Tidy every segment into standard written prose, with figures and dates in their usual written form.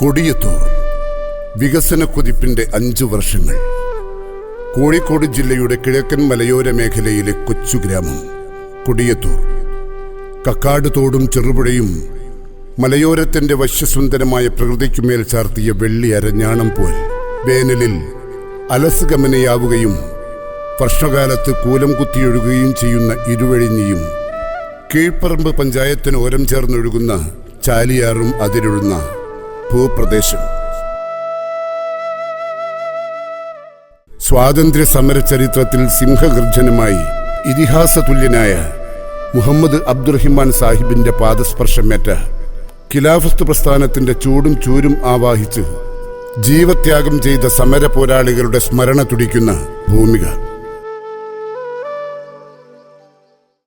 കൊടിയത്തൂർ വികസന കുതിപ്പിന്റെ 5 വർഷങ്ങൾ. കോഴിക്കോട് ജില്ലയുടെ കിഴക്കൻ മലയോര മേഖലയിലെ കൊച്ചു ഗ്രാമം കൊടിയത്തൂർ. കക്കാട് തോടും ചെറുപുഴയും മലയോരത്തിന്റെ വശ്യസുന്ദരമായ പ്രകൃതിക്കുമേൽ ചാർത്തിയ വെള്ളി അരഞ്ഞാണം പോൽ വേനലിൽ അലസുഗമനയാവുകയും വർഷകാലത്ത് കൂലം കുത്തിയൊഴുകുകയും ചെയ്യുന്ന ഇരുവഴിഞ്ഞിയും കീഴ്പ്പറമ്പ് പഞ്ചായത്തിന് ഓരം ചേർന്നൊഴുകുന്ന ചാലിയാറും അതിരുഴുന്ന ഭൂപ്രദേശം. സ്വാതന്ത്ര്യ സമര ചരിത്രത്തിൽ സിംഹഗർജനമായി ഇതിഹാസ തുല്യനായ മുഹമ്മദ് അബ്ദുറഹിമാൻ സാഹിബിന്റെ പാദസ്പർശമേറ്റ ഖിലാഫത്ത് പ്രസ്ഥാനത്തിന്റെ ചൂടും ചൂരും ആവാഹിച്ച് ജീവത്യാഗം ചെയ്ത സമര പോരാളികളുടെ സ്മരണ തുടിക്കുന്ന ഭൂമിക.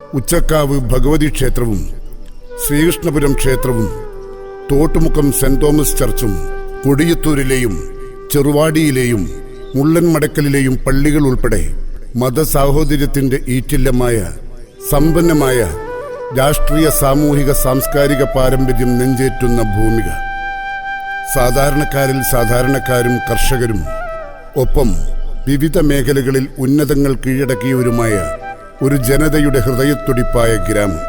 ഉച്ചക്കാവ് ഭഗവതി ക്ഷേത്രവും ശ്രീകൃഷ്ണപുരം ക്ഷേത്രവും തോട്ടുമുക്കം സെന്റ് തോമസ് ചർച്ചും കൊടിയത്തൂരിലെയും ചെറുവാടിയിലെയും മുള്ളൻമടക്കലിലെയും പള്ളികൾ ഉൾപ്പെടെ മതസാഹോദര്യത്തിന്റെ ഈറ്റില്ലമായ സമ്പന്നമായ രാഷ്ട്രീയ സാമൂഹിക സാംസ്കാരിക പാരമ്പര്യം നെഞ്ചേറ്റുന്ന ഭൂമിക. സാധാരണക്കാരിൽ സാധാരണക്കാരും കർഷകരും ഒപ്പം വിവിധ മേഖലകളിൽ ഉന്നതങ്ങൾ കീഴടക്കിയവരുമായ ഒരു ജനതയുടെ ഹൃദയത്തുടിപ്പായ ഗ്രാമം.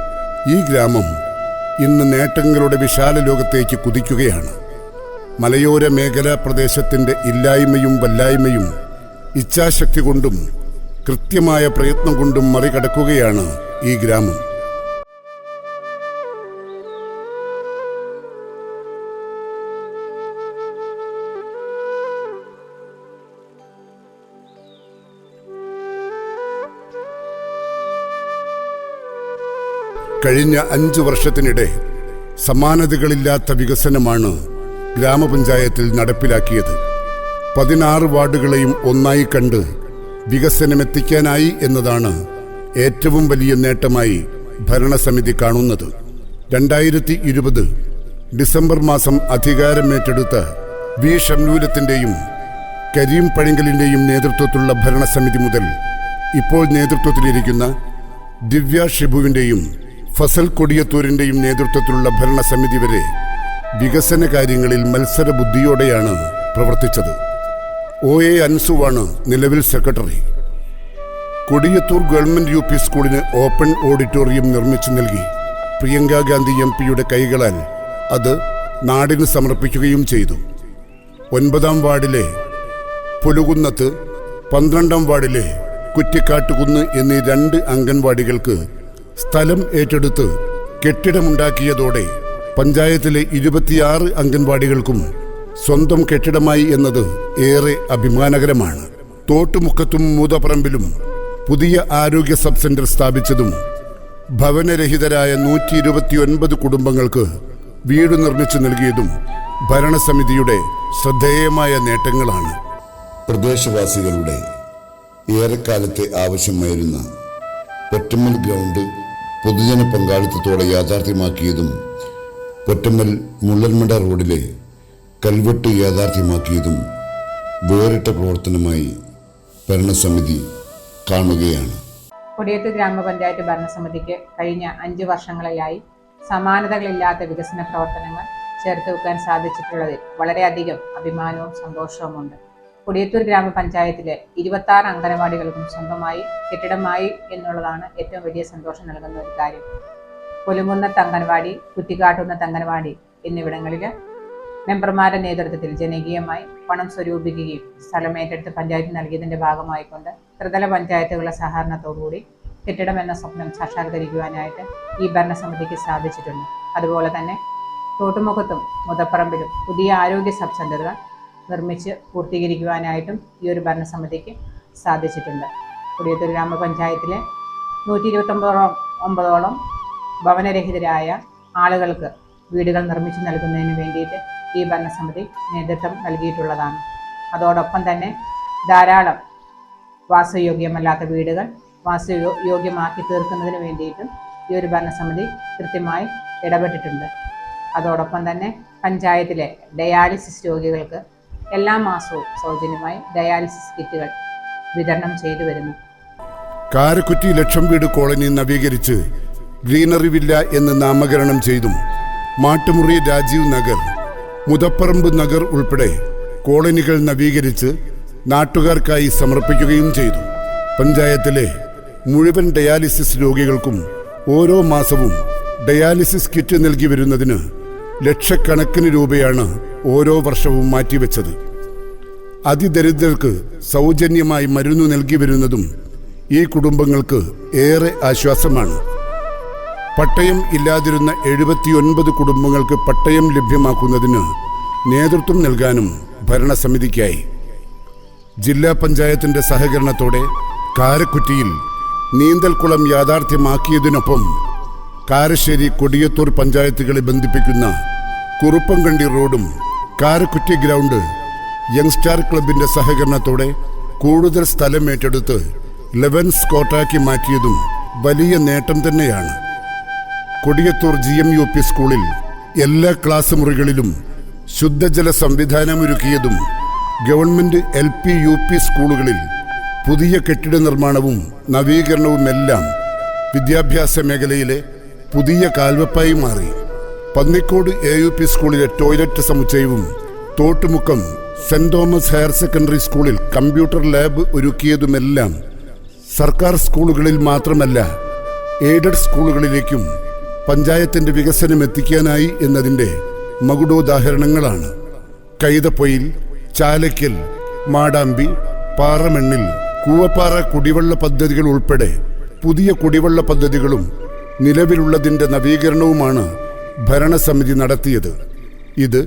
ഈ ഗ്രാമം ഇന്ന് നേട്ടങ്ങളുടെ വിശാല ലോകത്തേക്ക് കുതിക്കുകയാണ്. മലയോര മേഖലാ പ്രദേശത്തിന്റെ ഇല്ലായ്മയും വല്ലായ്മയും ഇച്ഛാശക്തി കൊണ്ടും കൃത്യമായ പ്രയത്നം കൊണ്ടും മറികടക്കുകയാണ് ഈ ഗ്രാമം. കഴിഞ്ഞ 5 വർഷത്തിനിടെ സമാനതകളില്ലാത്ത വികസനമാണ് ഗ്രാമപഞ്ചായത്തിൽ നടപ്പിലാക്കിയത്. 16 വാർഡുകളെയും ഒന്നായി കണ്ട് വികസനമെത്തിക്കാനായി എന്നതാണ് ഏറ്റവും വലിയ നേട്ടമായി ഭരണസമിതി കാണുന്നത്. 2020 ഡിസംബർ മാസം അധികാരമേറ്റെടുത്ത വി ഷംലൂലത്തിന്റെയും കരീം പഴങ്കലിന്റെയും നേതൃത്വത്തിലുള്ള ഭരണസമിതി മുതൽ ഇപ്പോൾ നേതൃത്വത്തിലിരിക്കുന്ന ദിവ്യ ഷിബുവിന്റെയും ഫസൽ കൊടിയത്തൂരിന്റെയും നേതൃത്വത്തിലുള്ള ഭരണസമിതി വരെ വികസന കാര്യങ്ങളിൽ മത്സര ബുദ്ധിയോടെയാണ് പ്രവർത്തിച്ചത്. OA അൻസുവാണ് നിലവിൽ സെക്രട്ടറി. കൊടിയത്തൂർ ഗവൺമെന്റ് UP സ്കൂളിന് ഓപ്പൺ ഓഡിറ്റോറിയം നിർമ്മിച്ചു നൽകി പ്രിയങ്ക ഗാന്ധി MP കൈകളാൽ അത് നാടിന് സമർപ്പിക്കുകയും ചെയ്തു. 9ാം വാർഡിലെ പുലുകുന്നത്ത്, 12ാം വാർഡിലെ കുറ്റിക്കാട്ടുകുന്ന് എന്നീ 2 അംഗൻവാടികൾക്ക് സ്ഥലം ഏറ്റെടുത്ത് കെട്ടിടമുണ്ടാക്കിയതോടെ പഞ്ചായത്തിലെ 26 അംഗൻവാടികൾക്കും സ്വന്തം കെട്ടിടമായി എന്നത് ഏറെ അഭിമാനകരമാണ്. തോട്ടുമുക്കത്തും മൂതപ്പറമ്പിലും പുതിയ ആരോഗ്യ സബ് സെന്റർ സ്ഥാപിച്ചതും ഭവനരഹിതരായ 129 കുടുംബങ്ങൾക്ക് വീട് നിർമ്മിച്ചു നൽകിയതും ഭരണസമിതിയുടെ ശ്രദ്ധേയമായ നേട്ടങ്ങളാണ്. പ്രദേശവാസികളുടെ ഏറെക്കാലത്തെ ആവശ്യമായിരുന്ന പൊറ്റമ്മൽ ഗ്രൗണ്ട് പൊതുജന പങ്കാളിത്തത്തോടെ യാഥാർത്ഥ്യമാക്കിയതും പൊറ്റമ്മൽ മുള്ളൻമട റോഡിലെ കൽവെട്ട് യാഥാർത്ഥ്യമാക്കിയതും വേറിട്ട പ്രവർത്തനമായി ഭരണസമിതി കാണുകയാണ്. കൊടിയത്തൂർ ഗ്രാമപഞ്ചായത്ത് ഭരണസമിതിക്ക് കഴിഞ്ഞ 5 വർഷങ്ങളിലായി സമാനതകളില്ലാത്ത വികസന പ്രവർത്തനങ്ങൾ ചേർത്ത് വെക്കാൻ സാധിച്ചിട്ടുള്ളതിൽ വളരെയധികം അഭിമാനവും സന്തോഷവുമുണ്ട്. കൊടിയത്തൂർ ഗ്രാമപഞ്ചായത്തിലെ 26 അംഗനവാടികൾക്കും സ്വന്തമായി കെട്ടിടമായി എന്നുള്ളതാണ് ഏറ്റവും വലിയ സന്തോഷം നൽകുന്ന ഒരു കാര്യം. പുലുങ്കുന്നത്ത് അംഗനവാടി, കുറ്റിക്കാട്ടുന്നത്ത് അംഗനവാടി എന്നിവിടങ്ങളിൽ മെമ്പർമാരുടെ നേതൃത്വത്തിൽ ജനകീയമായി പണം സ്വരൂപിക്കുകയും സ്ഥലമേറ്റെടുത്ത് പഞ്ചായത്ത് നൽകിയതിൻ്റെ ഭാഗമായിക്കൊണ്ട് ത്രിതല പഞ്ചായത്തുകളുടെ സഹകരണത്തോടുകൂടി കെട്ടിടം എന്ന സ്വപ്നം സാക്ഷാത്കരിക്കുവാനായിട്ട് ഈ ഭരണസമിതിക്ക് സാധിച്ചിട്ടുണ്ട്. അതുപോലെ തന്നെ തോട്ടുമുഖത്തും മുതപ്പറമ്പിലും പുതിയ ആരോഗ്യ സബ് സെൻ്ററുകൾ നിർമ്മിച്ച് പൂർത്തീകരിക്കുവാനായിട്ടും ഈ ഒരു ഭരണസമിതിക്ക് സാധിച്ചിട്ടുണ്ട്. കൊടിയത്തൂർ ഗ്രാമപഞ്ചായത്തിലെ 129ഓളം ഭവനരഹിതരായ ആളുകൾക്ക് വീടുകൾ നിർമ്മിച്ചു നൽകുന്നതിന് വേണ്ടിയിട്ട് ഈ ഭരണസമിതി നേതൃത്വം നൽകിയിട്ടുള്ളതാണ്. അതോടൊപ്പം തന്നെ ധാരാളം വാസയോഗ്യമല്ലാത്ത വീടുകൾ വാസയോഗ്യമാക്കി തീർക്കുന്നതിന് വേണ്ടിയിട്ടും ഈ ഒരു ഭരണസമിതി കൃത്യമായി ഇടപെട്ടിട്ടുണ്ട്. അതോടൊപ്പം തന്നെ പഞ്ചായത്തിലെ ഡയാലിസിസ് രോഗികൾക്ക് എല്ലാ മാസവും സൗജന്യമായി ഡയാലിസിസ് കിറ്റുകൾ വിതരണം ചെയ്തു വരുന്നു. കാരക്കുറ്റി ലക്ഷം വീട് കോളനി നവീകരിച്ച് ഗ്രീനറി വില്ല എന്ന് നാമകരണം ചെയ്തും മാട്ടുമുറി രാജീവ് നഗർ മുതപ്പറമ്പ് നഗർ ഉൾപ്പെടെ കോളനികൾ നവീകരിച്ച് നാട്ടുകാർക്കായി സമർപ്പിക്കുകയും ചെയ്തു. പഞ്ചായത്തിലെ മുഴുവൻ ഡയാലിസിസ് രോഗികൾക്കും ഓരോ മാസവും ഡയാലിസിസ് കിറ്റ് നൽകി വരുന്നതിന് ലക്ഷക്കണക്കിന് രൂപയാണ് ഓരോ വർഷവും മാറ്റിവെച്ചത്. അതിദരിദ്രർക്ക് സൗജന്യമായി മരുന്ന് നൽകി വരുന്നതും ഈ കുടുംബങ്ങൾക്ക് ഏറെ ആശ്വാസമാണ്. പട്ടയം ഇല്ലാതിരുന്ന 79 കുടുംബങ്ങൾക്ക് പട്ടയം ലഭ്യമാക്കുന്നതിന് നേതൃത്വം നൽകാനും ഭരണസമിതിക്കായി. ജില്ലാ പഞ്ചായത്തിന്റെ സഹകരണത്തോടെ കാരക്കുറ്റിയിൽ നീന്തൽക്കുളം യാഥാർത്ഥ്യമാക്കിയതിനൊപ്പം കാരശ്ശേരി കൊടിയത്തൂർ പഞ്ചായത്തുകളെ ബന്ധിപ്പിക്കുന്ന കുറുപ്പംകണ്ടി റോഡും കാരക്കുറ്റി ഗ്രൗണ്ട് യങ്സ്റ്റാർ ക്ലബിന്റെ സഹകരണത്തോടെ കൂടുതൽ സ്ഥലം ഏറ്റെടുത്ത് ലെവൻസ് കോർട്ടാക്കി മാറ്റിയതും വലിയ നേട്ടം തന്നെയാണ്. കൊടിയത്തൂർ GMUP സ്കൂളിൽ എല്ലാ ക്ലാസ് മുറികളിലും ശുദ്ധജല സംവിധാനമൊരുക്കിയതും ഗവൺമെന്റ് LP UP സ്കൂളുകളിൽ പുതിയ കെട്ടിട നിർമ്മാണവും നവീകരണവുമെല്ലാം വിദ്യാഭ്യാസ മേഖലയിലെ പുതിയ കാൽവെപ്പായി മാറി. പന്നിക്കോട് AUP സ്കൂളിലെ ടോയ്ലറ്റ് സമുച്ചയവും Thottumukkam saint Thomas higher secondary സ്കൂളിൽ കമ്പ്യൂട്ടർ ലാബ് ഒരുക്കിയതുമെല്ലാം സർക്കാർ സ്കൂളുകളിൽ മാത്രമല്ല എയ്ഡഡ് സ്കൂളുകളിലേക്കും പഞ്ചായത്തിന്റെ വികസനം എത്തിക്കാനായി എന്നതിൻ്റെ മകുടോദാഹരണങ്ങളാണ്. കൈതപ്പൊയിൽ, ചാലയ്ക്കൽ, മാടാമ്പി, പാറമണ്ണിൽ കൂവപ്പാറ കുടിവെള്ള പദ്ധതികൾ ഉൾപ്പെടെ പുതിയ കുടിവെള്ള പദ്ധതികളും നിലവിലുള്ളതിൻ്റെ നവീകരണവുമാണ് ഭരണസമിതി നടത്തിയത്. ഇത്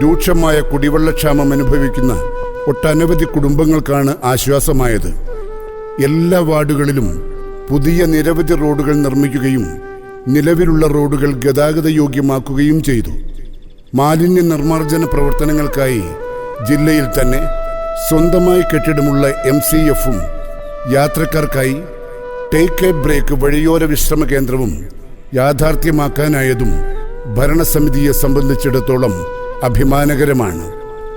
രൂക്ഷമായ കുടിവെള്ളക്ഷാമം അനുഭവിക്കുന്ന ഒട്ടനവധി കുടുംബങ്ങൾക്കാണ് ആശ്വാസമായത്. എല്ലാ വാർഡുകളിലും പുതിയ നിരവധി റോഡുകൾ നിർമ്മിക്കുകയും നിലവിലുള്ള റോഡുകൾ ഗതാഗതയോഗ്യമാക്കുകയും ചെയ്തു. മാലിന്യ നിർമ്മാർജ്ജന പ്രവർത്തനങ്ങൾക്കായി ജില്ലയിൽ തന്നെ സ്വന്തമായി കെട്ടിടമുള്ള MCFും യാത്രക്കാർക്കായി ടേക്ക് എ ബ്രേക്ക് വഴിയോര വിശ്രമ കേന്ദ്രവും യാഥാർത്ഥ്യമാക്കാനായതും ഭരണസമിതിയെ സംബന്ധിച്ചിടത്തോളം അഭിമാനകരമാണ്.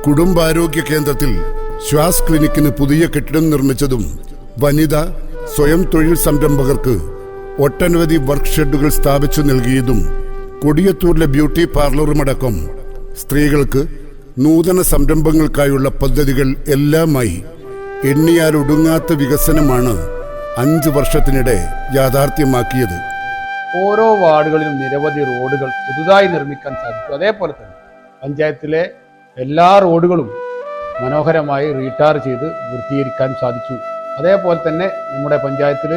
കുടുംബാരോഗ്യ കേന്ദ്രത്തിൽ ശ്വാസ് ക്ലിനിക്കിന് പുതിയ കെട്ടിടം നിർമ്മിച്ചതും വനിതാ സ്വയം തൊഴിൽ സംരംഭകർക്ക് ഒട്ടനവധി വർക്ക് ഷെഡുകൾ സ്ഥാപിച്ചു നൽകിയതും കൊടിയത്തൂരിലെ ബ്യൂട്ടി പാർലറുമടക്കം സ്ത്രീകൾക്ക് നൂതന സംരംഭങ്ങൾക്കായുള്ള പദ്ധതികൾ എല്ലാമായി എണ്ണിയാലൊടുങ്ങാത്ത വികസനമാണ് 5 വർഷത്തിനിടെ യാഥാർത്ഥ്യമാക്കിയത്. ഓരോ വാർഡുകളിലും നിരവധി റോഡുകൾ പുതുതായി നിർമ്മിക്കാൻ സാധിച്ചു. അതേപോലെ തന്നെ പഞ്ചായത്തിലെ എല്ലാ റോഡുകളും മനോഹരമായി റീടാർ ചെയ്ത് വൃത്തികരിക്കാൻ സാധിച്ചു. അതേപോലെ തന്നെ നമ്മുടെ പഞ്ചായത്തിൽ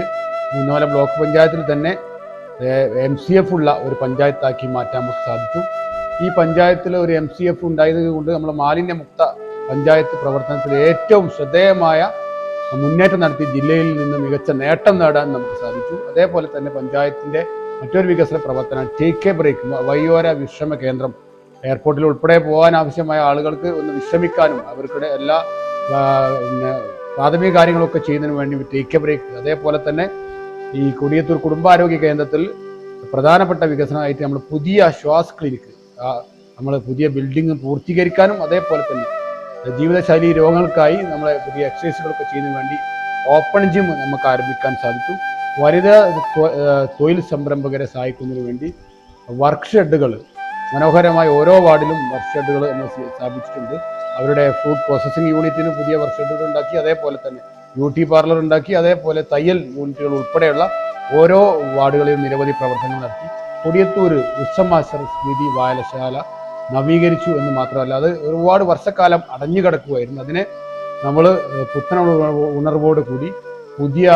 മൂന്നോല ബ്ലോക്ക് പഞ്ചായത്തിൽ തന്നെ MCF ഉള്ള ഒരു പഞ്ചായത്താക്കി മാറ്റാൻ നമുക്ക് സാധിച്ചു. ഈ പഞ്ചായത്തിൽ ഒരു MCF ഉണ്ടായത് കൊണ്ട് നമ്മൾ മാലിന്യമുക്ത പഞ്ചായത്ത് പ്രവർത്തനത്തിൽ ഏറ്റവും ശ്രദ്ധേയമായ മുന്നേറ്റം നടത്തി ജില്ലയിൽ നിന്ന് മികച്ച നേട്ടം നേടാൻ നമുക്ക് സാധിച്ചു. അതേപോലെ തന്നെ പഞ്ചായത്തിൻ്റെ മറ്റൊരു വികസന പ്രവർത്തനം ടേക്ക് എ ബ്രേക്ക് വഴിയോര വിശ്രമ കേന്ദ്രം. എയർപോർട്ടിൽ ഉൾപ്പെടെ പോകാൻ ആവശ്യമായ ആളുകൾക്ക് ഒന്ന് വിശ്രമിക്കാനും അവരുടെ എല്ലാ പ്രാഥമിക കാര്യങ്ങളൊക്കെ ചെയ്യുന്നതിന് വേണ്ടി ടേക്ക് എ ബ്രേക്ക്. അതേപോലെ തന്നെ ഈ കൊടിയത്തൂർ കുടുംബാരോഗ്യ കേന്ദ്രത്തിൽ പ്രധാനപ്പെട്ട വികസനമായിട്ട് നമ്മൾ പുതിയ ശ്വാസ് ക്ലിനിക്ക്, നമ്മൾ പുതിയ ബിൽഡിംഗ് പൂർത്തീകരിക്കാനും അതേപോലെ തന്നെ ജീവിതശൈലി രോഗങ്ങൾക്കായി നമ്മളെ പുതിയ എക്സസൈസുകളൊക്കെ ചെയ്യുന്നതിന് വേണ്ടി ഓപ്പൺ ജിം നമുക്ക് ആരംഭിക്കാൻ സാധിച്ചു. വനിതാ തൊഴിൽ സംരംഭകരെ സഹായിക്കുന്നതിന് വേണ്ടി വർക്ക് ഷെഡുകൾ മനോഹരമായി ഓരോ വാർഡിലും വർക്ക് ഷെഡുകൾ നമ്മൾ സ്ഥാപിച്ചിട്ടുണ്ട്. അവരുടെ ഫുഡ് പ്രോസസ്സിംഗ് യൂണിറ്റിന് പുതിയ വർക്ക് ഷെഡുകൾ ഉണ്ടാക്കി, അതേപോലെ തന്നെ ബ്യൂട്ടി പാർലർ ഉണ്ടാക്കി, അതേപോലെ തയ്യൽ യൂണിറ്റുകൾ ഉൾപ്പെടെയുള്ള ഓരോ വാർഡുകളിലും നിരവധി പ്രവർത്തനങ്ങൾ നടത്തി. കൊടിയത്തൂർ ഉത്സമാശ്വര സ്മൃതി വായനശാല നവീകരിച്ചു എന്ന് മാത്രമല്ല, അത് ഒരുപാട് വർഷക്കാലം അടഞ്ഞു കിടക്കുകയായിരുന്നു. അതിനെ നമ്മൾ പുത്തന ഉണർവോട് കൂടി പുതിയ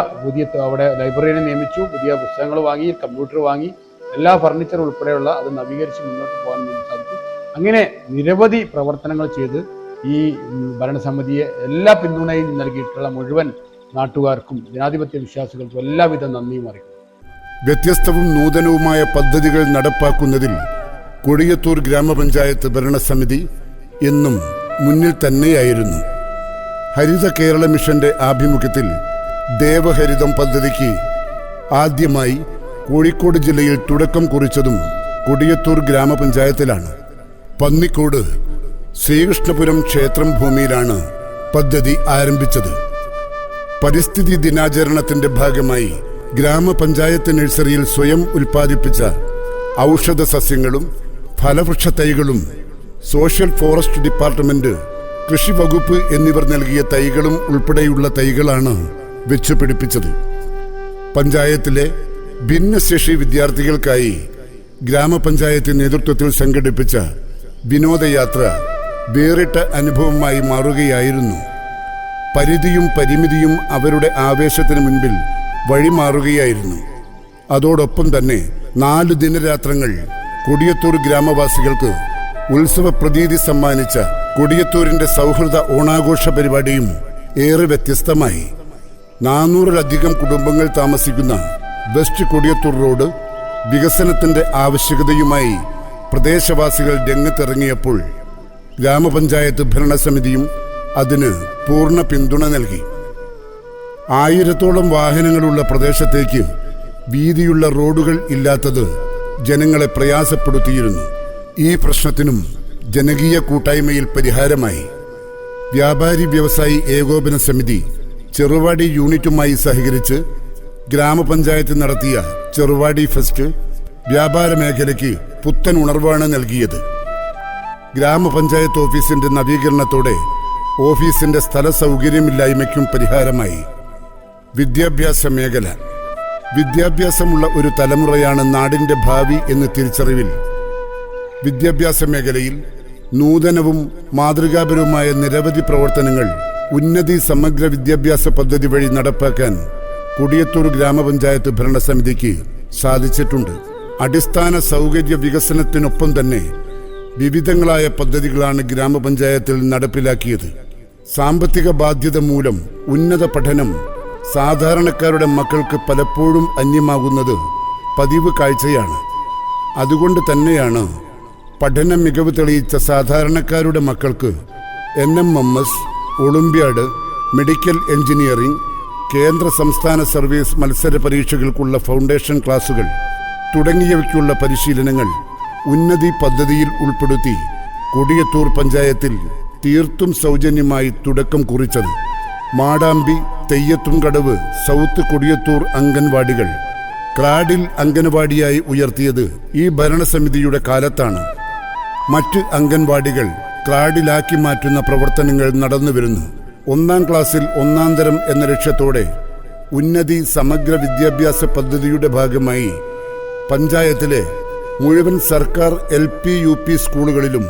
അവിടെ ലൈബ്രറിയെ നിയമിച്ചു, പുതിയ പുസ്തകങ്ങൾ വാങ്ങി, കമ്പ്യൂട്ടർ വാങ്ങി, എല്ലാ ഫർണിച്ചർ ഉൾപ്പെടെയുള്ള അത് നവീകരിച്ച് മുന്നോട്ട് പോകാൻ വേണ്ടി സാധിച്ചു. അങ്ങനെ നിരവധി പ്രവർത്തനങ്ങൾ ചെയ്ത് ഈ ഭരണസമിതിയെ എല്ലാ പിന്തുണയും നൽകിയിട്ടുള്ള മുഴുവൻ നാട്ടുകാർക്കും ജനാധിപത്യ വിശ്വാസികൾക്കും എല്ലാവിധ നന്ദിയും അറിയിക്കുന്നു. വ്യത്യസ്തവും നൂതനവുമായ പദ്ധതികൾ നടപ്പാക്കുന്നതിൽ കൊടിയത്തൂർ ഗ്രാമപഞ്ചായത്ത് ഭരണസമിതി എന്നും മുന്നിൽ തന്നെയായിരുന്നു. ഹരിത കേരള മിഷന്റെ ആഭിമുഖ്യത്തിൽ ദേവഹരിതം പദ്ധതിക്ക് ആദ്യമായി കോഴിക്കോട് ജില്ലയിൽ തുടക്കം കുറിച്ചതും കൊടിയത്തൂർ ഗ്രാമപഞ്ചായത്തിലാണ്. പന്നിക്കോട് ശ്രീകൃഷ്ണപുരം ക്ഷേത്രം ഭൂമിയിലാണ് പദ്ധതി ആരംഭിച്ചത്. പരിസ്ഥിതി ദിനാചരണത്തിന്റെ ഭാഗമായി ഗ്രാമപഞ്ചായത്ത് നഴ്സറിയിൽ സ്വയം ഉൽപ്പാദിപ്പിച്ച ഔഷധ സസ്യങ്ങളും ഫലവൃക്ഷ തൈകളും സോഷ്യൽ ഫോറസ്റ്റ് ഡിപ്പാർട്ട്മെന്റ്, കൃഷി വകുപ്പ് എന്നിവർ നൽകിയ തൈകളും ഉൾപ്പെടെയുള്ള തൈകളാണ് വെച്ചു പിടിപ്പിച്ചത്. പഞ്ചായത്തിലെ ഭിന്നശേഷി വിദ്യാർത്ഥികൾക്കായി ഗ്രാമപഞ്ചായത്ത് നേതൃത്വത്തിൽ സംഘടിപ്പിച്ച വിനോദയാത്ര വേറിട്ട അനുഭവമായി മാറുകയായിരുന്നു. പരിധിയും പരിമിതിയും അവരുടെ ആവേശത്തിന് മുൻപിൽ വഴിമാറുകയായിരുന്നു. അതോടൊപ്പം തന്നെ 4 ദിനരാത്രങ്ങൾ കൊടിയത്തൂർ ഗ്രാമവാസികൾക്ക് ഉത്സവ പ്രതീതി സമ്മാനിച്ച കൊടിയത്തൂരിന്റെ സൗഹൃദ ഓണാഘോഷ പരിപാടിയും ഏറെ വ്യത്യസ്തമായി. 400-ലധികം കുടുംബങ്ങൾ താമസിക്കുന്ന വെസ്റ്റ് കൊടിയത്തൂർ റോഡ് വികസനത്തിന്റെ ആവശ്യകതയുമായി പ്രദേശവാസികൾ രംഗത്തിറങ്ങിയപ്പോൾ ഗ്രാമപഞ്ചായത്ത് ഭരണസമിതിയും അതിന് പൂർണ്ണ പിന്തുണ നൽകി. 1000-ഓളം വാഹനങ്ങളുള്ള പ്രദേശത്തേക്ക് വീതിയുള്ള റോഡുകൾ ഇല്ലാത്തത് ജനങ്ങളെ പ്രയാസപ്പെടുത്തിയിരുന്നു. ഈ പ്രശ്നത്തിനും ജനകീയ കൂട്ടായ്മയിൽ പരിഹാരമായി. വ്യാപാരി വ്യവസായി ഏകോപന സമിതി ചെറുവാടി യൂണിറ്റുമായി സഹകരിച്ച് ഗ്രാമപഞ്ചായത്ത് നടത്തിയ ചെറുവാടി ഫെസ്റ്റ് വ്യാപാര മേഖലയ്ക്ക് പുത്തൻ ഉണർവാണ് നൽകിയത്. ഗ്രാമപഞ്ചായത്ത് ഓഫീസിന്റെ നവീകരണത്തോടെ ഓഫീസിന്റെ സ്ഥല സൗകര്യമില്ലായ്മയ്ക്കും പരിഹാരമായി. വിദ്യാഭ്യാസ മേഖല. വിദ്യാഭ്യാസമുള്ള ഒരു തലമുറയാണ് നാടിന്റെ ഭാവി എന്ന തിരിച്ചറിവിൽ വിദ്യാഭ്യാസ മേഖലയിൽ നൂതനവും മാതൃകാപരവുമായ നിരവധി പ്രവർത്തനങ്ങൾ ഉന്നതി സമഗ്ര വിദ്യാഭ്യാസ പദ്ധതി വഴി നടപ്പാക്കാൻ കൊടിയത്തൂർ ഗ്രാമപഞ്ചായത്ത് ഭരണസമിതിക്ക് സാധിച്ചിട്ടുണ്ട്. അടിസ്ഥാന സൗകര്യ വികസനത്തിനൊപ്പം തന്നെ വിവിധങ്ങളായ പദ്ധതികളാണ് ഗ്രാമപഞ്ചായത്തിൽ നടപ്പിലാക്കിയത്. സാമ്പത്തിക ബാധ്യത മൂലം ഉന്നത പഠനം സാധാരണക്കാരുടെ മക്കൾക്ക് പലപ്പോഴും അന്യമാകുന്നത് പതിവ് കാഴ്ചയാണ്. അതുകൊണ്ട് തന്നെയാണ് പഠന മികവ് തെളിയിച്ച സാധാരണക്കാരുടെ മക്കൾക്ക് NMMS, ഒളിമ്പ്യാഡ്, മെഡിക്കൽ എഞ്ചിനീയറിംഗ്, കേന്ദ്ര സംസ്ഥാന സർവീസ് മത്സര പരീക്ഷകൾക്കുള്ള ഫൗണ്ടേഷൻ ക്ലാസുകൾ തുടങ്ങിയവയ്ക്കുള്ള പരിശീലനങ്ങൾ ഉന്നതി പദ്ധതിയിൽ ഉൾപ്പെടുത്തി കൊടിയത്തൂർ പഞ്ചായത്തിൽ തീർത്തും സൗജന്യമായി തുടക്കം കുറിച്ചത്. മാടാമ്പി, തെയ്യത്തുംകടവ്, സൗത്ത് കൊടിയത്തൂർ അംഗൻവാടികൾ ക്രാഡിൽ അംഗൻവാടിയായി ഉയർത്തിയത് ഈ ഭരണസമിതിയുടെ കാലത്താണ്. മറ്റ് അംഗൻവാടികൾ ക്രാഡിലാക്കി മാറ്റുന്ന പ്രവർത്തനങ്ങൾ നടന്നുവരുന്നു. 1-ാം ക്ലാസ്സിൽ 1-ാം തരം എന്ന ലക്ഷ്യത്തോടെ ഉന്നതി സമഗ്ര വിദ്യാഭ്യാസ പദ്ധതിയുടെ ഭാഗമായി പഞ്ചായത്തിലെ മുഴുവൻ സർക്കാർ LP, UP സ്കൂളുകളിലും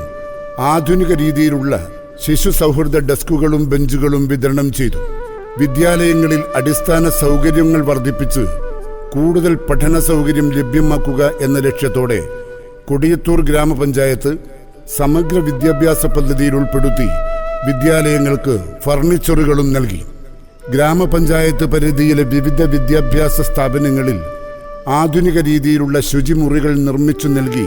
ആധുനിക രീതിയിലുള്ള ശിശു സൗഹൃദ ഡെസ്കുകളും ബെഞ്ചുകളും വിതരണം ചെയ്തു. വിദ്യാലയങ്ങളിൽ അടിസ്ഥാന സൗകര്യങ്ങൾ വർദ്ധിപ്പിച്ച് കൂടുതൽ പഠന സൗകര്യം ലഭ്യമാക്കുക എന്ന ലക്ഷ്യത്തോടെ കൊടിയത്തൂർ ഗ്രാമപഞ്ചായത്ത് സമഗ്ര വിദ്യാഭ്യാസ പദ്ധതിയിൽ ഉൾപ്പെടുത്തി വിദ്യാലയങ്ങൾക്ക് ഫർണിച്ചറുകളും നൽകി. ഗ്രാമപഞ്ചായത്ത് പരിധിയിലെ വിവിധ വിദ്യാഭ്യാസ സ്ഥാപനങ്ങളിൽ ആധുനിക രീതിയിലുള്ള ശുചിമുറികൾ നിർമ്മിച്ചു നൽകി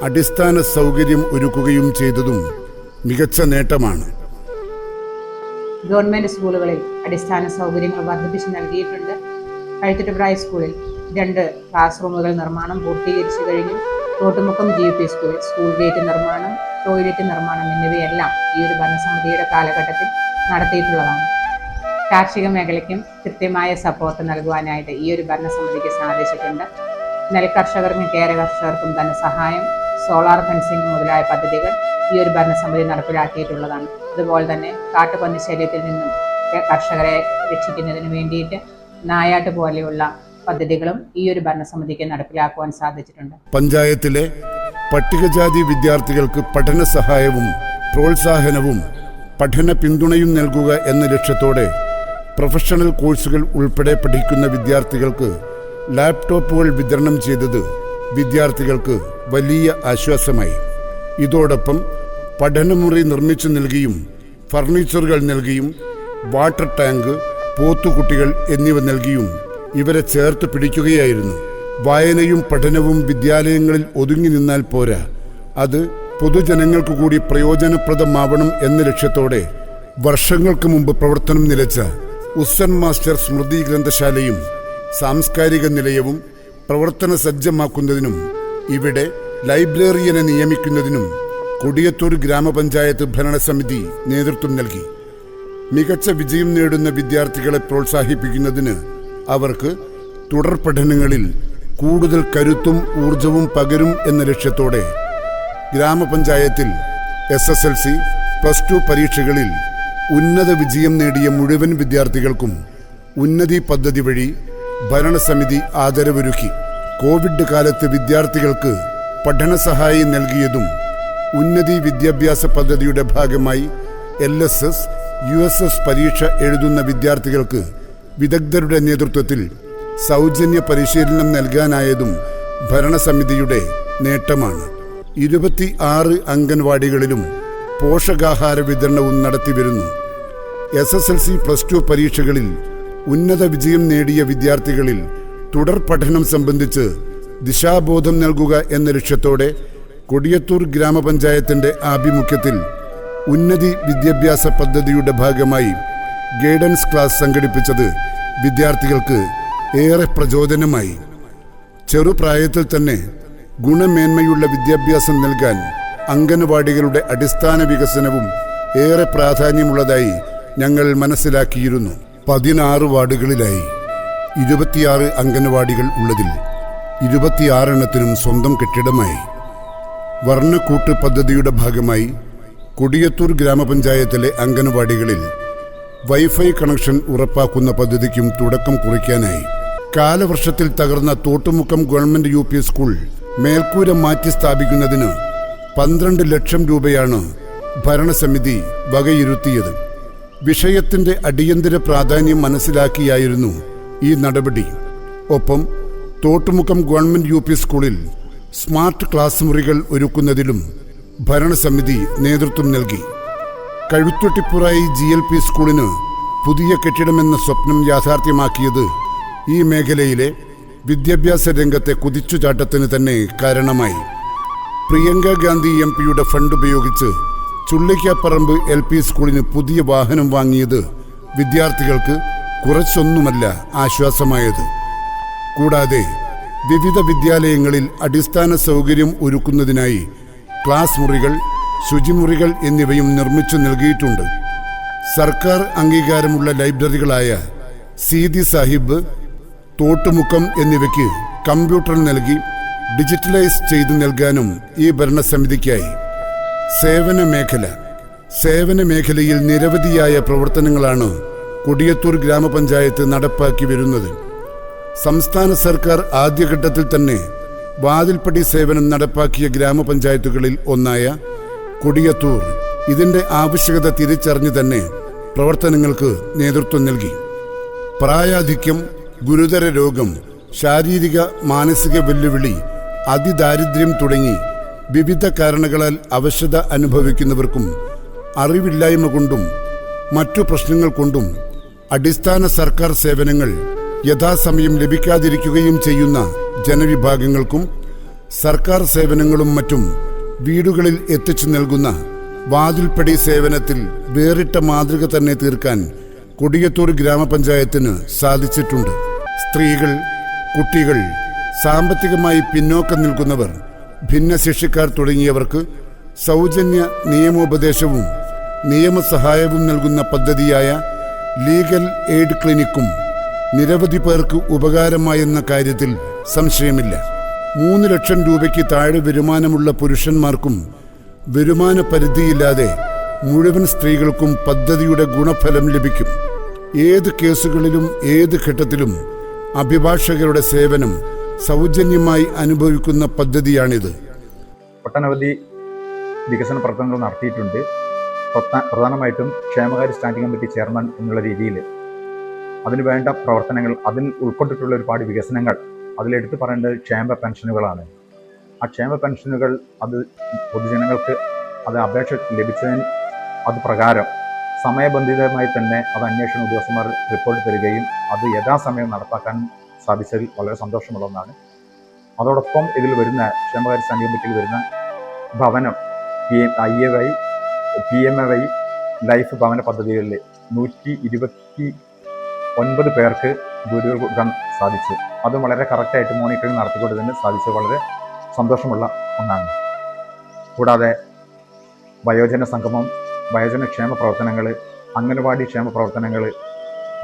അടിസ്ഥാന സൗകര്യം ഒരുക്കുകയും ചെയ്തതും മികച്ച നേട്ടമാണ്. ഗവൺമെന്റ് സ്കൂളുകളിൽ അടിസ്ഥാന സൗകര്യങ്ങൾ വർദ്ധിപ്പിച്ച് നൽകിയിട്ടുണ്ട്. കഴുത്തുപ്രായ സ്കൂളിൽ 2 ക്ലാസ് റൂമുകൾ നിർമ്മാണം പൂർത്തീകരിച്ചു കഴിഞ്ഞു. തോട്ടുമുക്കം GUP സ്കൂളിൽ സ്കൂൾ ഗേറ്റ് നിർമ്മാണം, ടോയ്ലറ്റ് നിർമ്മാണം എന്നിവയെല്ലാം ഈ ഒരു ഭരണസമിതിയുടെ കാലഘട്ടത്തിൽ നടത്തിയിട്ടുള്ളതാണ്. കാർഷിക മേഖലയ്ക്കും കൃത്യമായ സപ്പോർട്ട് നൽകുവാനായിട്ട് ഈ ഒരു ഭരണസമിതിക്ക് സാധിച്ചിട്ടുണ്ട്. നെൽകർഷകർക്കും കേര കർഷകർക്കും ധനസഹായം, സോളാർ ഫെൻസിംഗ് മുതലായ പദ്ധതികൾ ഈ ഒരു ഭരണസമിതി നടപ്പിലാക്കിയിട്ടുള്ളതാണ്. അതുപോലെ തന്നെ കാട്ടുപന്നി ശല്യത്തിൽ നിന്നും കർഷകരെ രക്ഷിക്കുന്നതിന് വേണ്ടിയിട്ട് നായാട്ട് പോലെയുള്ള പദ്ധതികളും ഈ ഒരു ഭരണസമിതിക്ക് നടപ്പിലാക്കുവാൻ സാധിച്ചിട്ടുണ്ട്. പഞ്ചായത്തിലെ പട്ടികജാതി വിദ്യാർത്ഥികൾക്ക് പഠന സഹായവും പ്രോത്സാഹനവും പഠന പിന്തുണയും നൽകുക എന്ന ലക്ഷ്യത്തോടെ പ്രൊഫഷണൽ കോഴ്സുകൾ ഉൾപ്പെടെ പഠിക്കുന്ന വിദ്യാർത്ഥികൾക്ക് ലാപ്ടോപ്പുകൾ വിതരണം ചെയ്തത് വിദ്യാർത്ഥികൾക്ക് വലിയ ആശ്വാസമായി. ഇതോടൊപ്പം പഠനമുറി നിർമ്മിച്ചു നൽകിയും ഫർണിച്ചറുകൾ നൽകിയും വാട്ടർ ടാങ്ക്, പോത്തുകുട്ടികൾ എന്നിവ നൽകിയും ഇവരെ ചേർത്ത് പിടിക്കുകയായിരുന്നു. വായനയും പഠനവും വിദ്യാലയങ്ങളിൽ ഒതുങ്ങി നിന്നാൽ പോരാ, അത് പൊതുജനങ്ങൾക്ക് കൂടി പ്രയോജനപ്രദമാവണം എന്ന ലക്ഷ്യത്തോടെ വർഷങ്ങൾക്ക് മുമ്പ് പ്രവർത്തനം നിലച്ച ഉസ്സൻ മാസ്റ്റർ സ്മൃതി ഗ്രന്ഥശാലയും സാംസ്കാരിക നിലയവും പ്രവർത്തന സജ്ജമാക്കുന്നതിനും ഇവിടെ ലൈബ്രറിയനെ നിയമിക്കുന്നതിനും കൊടിയത്തൂർ ഗ്രാമപഞ്ചായത്ത് ഭരണസമിതി നേതൃത്വം നൽകി. മികച്ച വിജയം നേടുന്ന വിദ്യാർത്ഥികളെ പ്രോത്സാഹിപ്പിക്കുന്നതിന് അവർക്ക് തുടർ പഠനങ്ങളിൽ കൂടുതൽ കരുത്തും ഊർജവും പകരും എന്ന ലക്ഷ്യത്തോടെ ഗ്രാമപഞ്ചായത്തിൽ SSLC, +2 പരീക്ഷകളിൽ ഉന്നത വിജയം നേടിയ മുഴുവൻ വിദ്യാർത്ഥികൾക്കും ഉന്നതി പദ്ധതി വഴി ഭരണസമിതി ആദരവൊരുക്കി. കോവിഡ് കാലത്ത് വിദ്യാർത്ഥികൾക്ക് പഠനസഹായം നൽകിയതും ഉന്നതി വിദ്യാഭ്യാസ പദ്ധതിയുടെ ഭാഗമായി LSS, USS പരീക്ഷ എഴുതുന്ന വിദ്യാർത്ഥികൾക്ക് വിദഗ്ധരുടെ നേതൃത്വത്തിൽ സൗജന്യ പരിശീലനം നൽകാനായതും ഭരണസമിതിയുടെ നേട്ടമാണ്. 26 അംഗൻവാടികളിലും പോഷകാഹാര വിതരണവും നടത്തിവരുന്നു. SSLC, +2 പരീക്ഷകളിൽ ഉന്നത വിജയം നേടിയ വിദ്യാർത്ഥികളിൽ തുടർ പഠനം സംബന്ധിച്ച് ദിശാബോധം നൽകുക എന്ന ലക്ഷ്യത്തോടെ കൊടിയത്തൂർ ഗ്രാമപഞ്ചായത്തിന്റെ ആഭിമുഖ്യത്തിൽ ഉന്നതി വിദ്യാഭ്യാസ പദ്ധതിയുടെ ഭാഗമായി ഗൈഡൻസ് ക്ലാസ് സംഘടിപ്പിച്ചത് വിദ്യാർത്ഥികൾക്ക് ഏറെ പ്രചോദനമായി. ചെറുപ്രായത്തിൽ തന്നെ ഗുണമേന്മയുള്ള വിദ്യാഭ്യാസം നൽകാൻ അംഗനവാടികളുടെ അടിസ്ഥാന വികസനവും ഏറെ പ്രാധാന്യമുള്ളതായി ഞങ്ങൾ മനസ്സിലാക്കിയിരുന്നു. 16 വാർഡുകളിലായി 26 അംഗനവാടികൾ ഉള്ളതിൽ 26 എണ്ണത്തിനും സ്വന്തം കെട്ടിടമായി. വർണ്ണക്കൂട്ട് പദ്ധതിയുടെ ഭാഗമായി കൊടിയത്തൂർ ഗ്രാമപഞ്ചായത്തിലെ അംഗനവാടികളിൽ വൈഫൈ കണക്ഷൻ ഉറപ്പാക്കുന്ന പദ്ധതിക്കും തുടക്കം കുറിക്കാനായി. കാലവർഷത്തിൽ തകർന്ന തോട്ടുമുക്കം ഗവൺമെന്റ് UP സ്കൂൾ മേൽക്കൂര മാറ്റി സ്ഥാപിക്കുന്നതിന് 12 ലക്ഷം രൂപയാണ് ഭരണസമിതി വകയിരുത്തിയത്. വിഷയത്തിന്റെ അടിയന്തര പ്രാധാന്യം മനസ്സിലാക്കിയായിരുന്നു ഈ നടപടി. ഒപ്പം തോട്ടുമുക്കം ഗവൺമെന്റ് UP സ്കൂളിൽ സ്മാർട്ട് ക്ലാസ് മുറികൾ ഒരുക്കുന്നതിലും ഭരണസമിതി നേതൃത്വം നൽകി. കഴുത്തൊട്ടിപ്പുറായി GLP സ്കൂളിന് പുതിയ കെട്ടിടമെന്ന സ്വപ്നം യാഥാർത്ഥ്യമാക്കിയത് ഈ മേഖലയിലെ വിദ്യാഭ്യാസ രംഗത്തെ കുതിച്ചുചാട്ടത്തിന് തന്നെ കാരണമായി. പ്രിയങ്ക ഗാന്ധി MP ഫണ്ട് ഉപയോഗിച്ച് ചുള്ളിക്കാപ്പറമ്പ് LP സ്കൂളിന് പുതിയ വാഹനം വാങ്ങിയത് വിദ്യാർത്ഥികൾക്ക് കുറച്ചൊന്നുമല്ല ആശ്വാസമായത്. കൂടാതെ വിവിധ വിദ്യാലയങ്ങളിൽ അടിസ്ഥാന സൗകര്യം ഒരുക്കുന്നതിനായി ക്ലാസ് മുറികൾ, ശുചിമുറികൾ എന്നിവയും നിർമ്മിച്ചു നൽകിയിട്ടുണ്ട്. സർക്കാർ അംഗീകാരമുള്ള ലൈബ്രറികളായ സീതി സാഹിബ്, തോട്ടുമുക്കം എന്നിവയ്ക്ക് കമ്പ്യൂട്ടർ നൽകി ഡിജിറ്റലൈസ് ചെയ്തു നൽകാനും ഈ ഭരണസമിതിക്കായി. സേവന മേഖലയിൽ നിരവധിയായ പ്രവർത്തനങ്ങളാണ് കൊടിയത്തൂർ ഗ്രാമപഞ്ചായത്ത് നടപ്പാക്കി വരുന്നത്. സംസ്ഥാന സർക്കാർ ആദ്യഘട്ടത്തിൽ തന്നെ വാതിൽപ്പടി സേവനം നടപ്പാക്കിയ ഗ്രാമപഞ്ചായത്തുകളിൽ ഒന്നായ കൊടിയത്തൂർ ഇതിൻ്റെ ആവശ്യകത തിരിച്ചറിഞ്ഞു തന്നെ പ്രവർത്തനങ്ങൾക്ക് നേതൃത്വം നൽകി. പ്രായാധിക്യം, ഗുരുതര രോഗം, ശാരീരിക മാനസിക വെല്ലുവിളി, അതിദാരിദ്ര്യം തുടങ്ങി വിവിധ കാരണങ്ങളാൽ അവശത അനുഭവിക്കുന്നവർക്കും അറിവില്ലായ്മ കൊണ്ടും മറ്റു പ്രശ്നങ്ങൾ കൊണ്ടും അടിസ്ഥാന സർക്കാർ സേവനങ്ങൾ യഥാസമയം ലഭിക്കാതിരിക്കുകയും ചെയ്യുന്ന ജനവിഭാഗങ്ങൾക്കും സർക്കാർ സേവനങ്ങളും മറ്റും വീടുകളിൽ എത്തിച്ചു നൽകുന്ന വാതിൽപ്പടി സേവനത്തിൽ വേറിട്ട മാതൃക തന്നെ തീർക്കാൻ കൊടിയത്തൂർ ഗ്രാമപഞ്ചായത്തിന് സാധിച്ചിട്ടുണ്ട്. സ്ത്രീകൾ, കുട്ടികൾ, സാമ്പത്തികമായി പിന്നോക്കം നിൽക്കുന്നവർ, ഭിന്നശേഷിക്കാർ തുടങ്ങിയവർക്ക് സൗജന്യ നിയമോപദേശവും നിയമസഹായവും നൽകുന്ന പദ്ധതിയായ ലീഗൽ എയ്ഡ് ക്ലിനിക്കും നിരവധി പേർക്ക് ഉപകാരമായെന്ന കാര്യത്തിൽ സംശയമില്ല. 3 ലക്ഷം രൂപയ്ക്ക് താഴെ വരുമാനമുള്ള പുരുഷന്മാർക്കും വരുമാന പരിധിയില്ലാതെ മുഴുവൻ സ്ത്രീകൾക്കും പദ്ധതിയുടെ ഗുണഫലം ലഭിക്കും. ഏത് കേസുകളിലും ഏത് ഘട്ടത്തിലും അഭിഭാഷകരുടെ സേവനം സൗജന്യമായി അനുഭവിക്കുന്ന പദ്ധതിയാണിത്. ഒട്ടനവധി വികസന പ്രവർത്തനങ്ങൾ നടത്തിയിട്ടുണ്ട്. പ്രധാനമായിട്ടും ക്ഷേമകാര്യ സ്റ്റാൻഡിംഗ് കമ്മിറ്റി ചെയർമാൻ എന്നുള്ള രീതിയിൽ അതിന് വേണ്ട പ്രവർത്തനങ്ങൾ, അതിൽ ഉൾക്കൊണ്ടിട്ടുള്ള ഒരുപാട് വികസനങ്ങൾ, അതിലെടുത്ത് പറയേണ്ടത് ക്ഷേമ പെൻഷനുകളാണ്. ആ ക്ഷേമ പെൻഷനുകൾ അത് പൊതുജനങ്ങൾക്ക് അത് അപേക്ഷ ലഭിച്ചതിന് അത് പ്രകാരം സമയബന്ധിതമായി തന്നെ അത് അന്വേഷണ ഉദ്യോഗസ്ഥന്മാർ റിപ്പോർട്ട് തരികയും അത് യഥാസമയം നടപ്പാക്കാൻ സാധിച്ചതിൽ വളരെ സന്തോഷമുള്ള ഒന്നാണ്. അതോടൊപ്പം ഇതിൽ വരുന്ന ക്ഷേമകാര്യ സ്റ്റാൻഡിംഗ് കമ്മിറ്റിയിൽ വരുന്ന ഭവനം, IAY, PMAY ലൈഫ് ഭവന പദ്ധതികളിൽ 129 പേർക്ക് വീടുകൾ കൊടുക്കാൻ സാധിച്ചു. അത് വളരെ കറക്റ്റായിട്ട് മോണിറ്ററിംഗ് നടത്തിക്കൊണ്ട് തന്നെ സാധിച്ചത് വളരെ സന്തോഷമുള്ള ഒന്നാണ്. കൂടാതെ വയോജന സംഗമം, വയോജന ക്ഷേമ പ്രവർത്തനങ്ങൾ, അംഗനവാടി ക്ഷേമ പ്രവർത്തനങ്ങൾ,